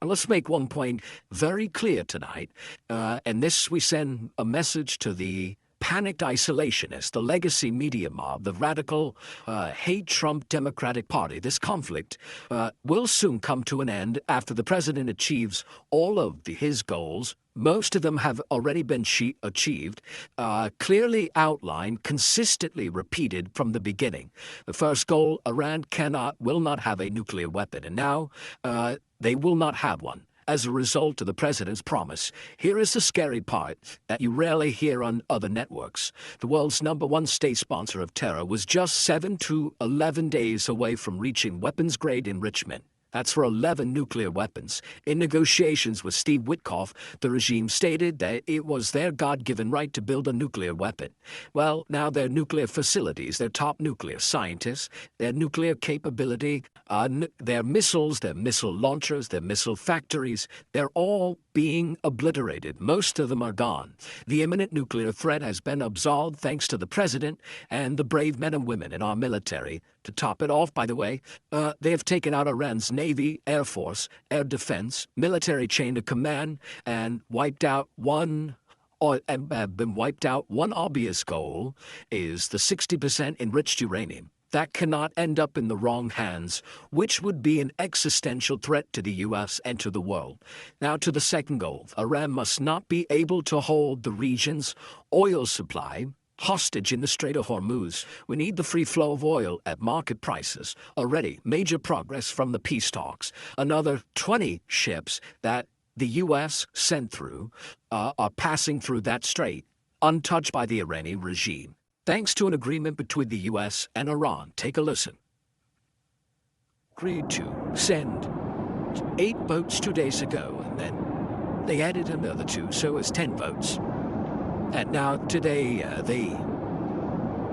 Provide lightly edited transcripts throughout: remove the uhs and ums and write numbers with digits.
And let's make one point very clear tonight, and this we send a message to the panicked isolationists, the legacy media mob, the radical, hate Trump Democratic Party. This conflict will soon come to an end after the president achieves all of his goals. Most of them have already been achieved, clearly outlined, consistently repeated from the beginning. The first goal, Iran will not have a nuclear weapon, and now they will not have one. As a result of the president's promise, here is the scary part that you rarely hear on other networks. The world's #1 state sponsor of terror was just 7 to 11 days away from reaching weapons-grade enrichment. That's for 11 nuclear weapons. In negotiations with Steve Witkoff, the regime stated that it was their God-given right to build a nuclear weapon. Well, now their nuclear facilities, their top nuclear scientists, their nuclear capability, their missiles, their missile launchers, their missile factories, they're all being obliterated. Most of them are gone. The imminent nuclear threat has been absolved thanks to the president and the brave men and women in our military. To top it off, by the way, they have taken out Iran's Navy, Air Force, Air Defense, military chain of command, and have been wiped out. One obvious goal is the 60% enriched uranium. That cannot end up in the wrong hands, which would be an existential threat to the U.S. and to the world. Now to the second goal. Iran must not be able to hold the region's oil supply hostage in the Strait of Hormuz. We need the free flow of oil at market prices. Already, major progress from the peace talks. Another 20 ships that the U.S. sent through are passing through that strait, untouched by the Iranian regime. Thanks to an agreement between the U.S. and Iran. Take a listen. Agreed to send 8 boats 2 days ago, and then they added another 2, so it's 10 boats. And now today they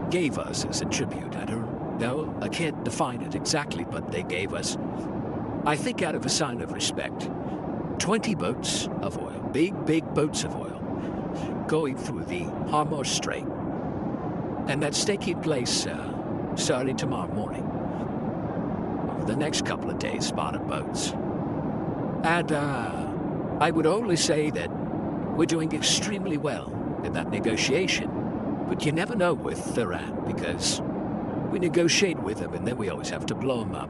gave us as a tribute. I can't define it exactly, but they gave us, I think out of a sign of respect, 20 boats of oil, big boats of oil, going through the Hormuz Strait. And that's taking place starting tomorrow morning. Over the next couple of days, spotted boats. And I would only say that we're doing extremely well in that negotiation. But you never know with Iran, because we negotiate with them and then we always have to blow them up.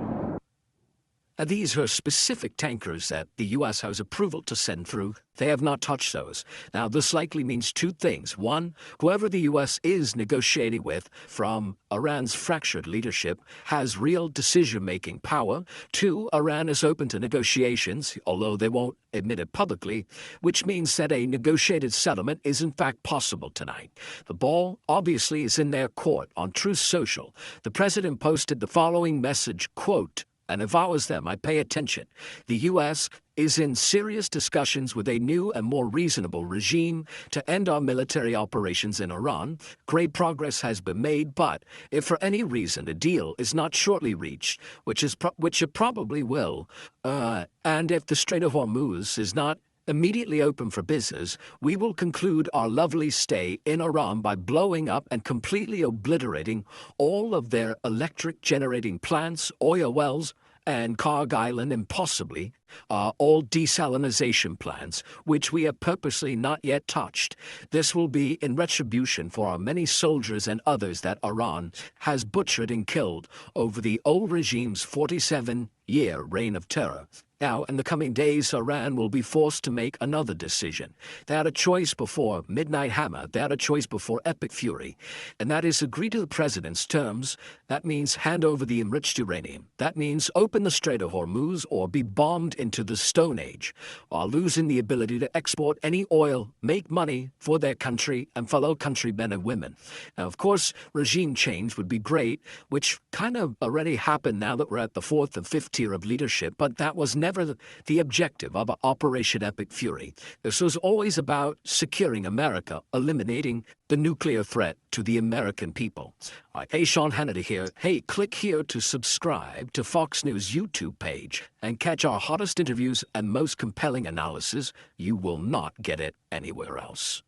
And these are specific tankers that the U.S. has approval to send through. They have not touched those. Now, this likely means 2 things. One, whoever the U.S. is negotiating with from Iran's fractured leadership has real decision-making power. 2, Iran is open to negotiations, although they won't admit it publicly, which means that a negotiated settlement is in fact possible tonight. The ball, obviously, is in their court. On Truth Social, the president posted the following message, quote, and if I was them, I'd pay attention. The U.S. is in serious discussions with a new and more reasonable regime to end our military operations in Iran. Great progress has been made, but if for any reason a deal is not shortly reached, which it probably will, and if the Strait of Hormuz is not immediately open for business, we will conclude our lovely stay in Iran by blowing up and completely obliterating all of their electric generating plants, oil wells, and Karg Island, and possibly all desalinization plants, which we have purposely not yet touched. This will be in retribution for our many soldiers and others that Iran has butchered and killed over the old regime's 47-year reign of terror. Now, in the coming days, Iran will be forced to make another decision. They had a choice before Midnight Hammer. They had a choice before Epic Fury. And that is agree to the president's terms. That means hand over the enriched uranium. That means open the Strait of Hormuz or be bombed into the Stone Age, while losing the ability to export any oil, make money for their country and fellow countrymen and women. Now, of course, regime change would be great, which kind of already happened now that we're at the 4th and 5th tier of leadership, but that was never the objective of Operation Epic Fury. This was always about securing America, eliminating the nuclear threat to the American people. All right, hey, Sean Hannity here. Hey, click here to subscribe to Fox News YouTube page and catch our hottest interviews and most compelling analysis. You will not get it anywhere else.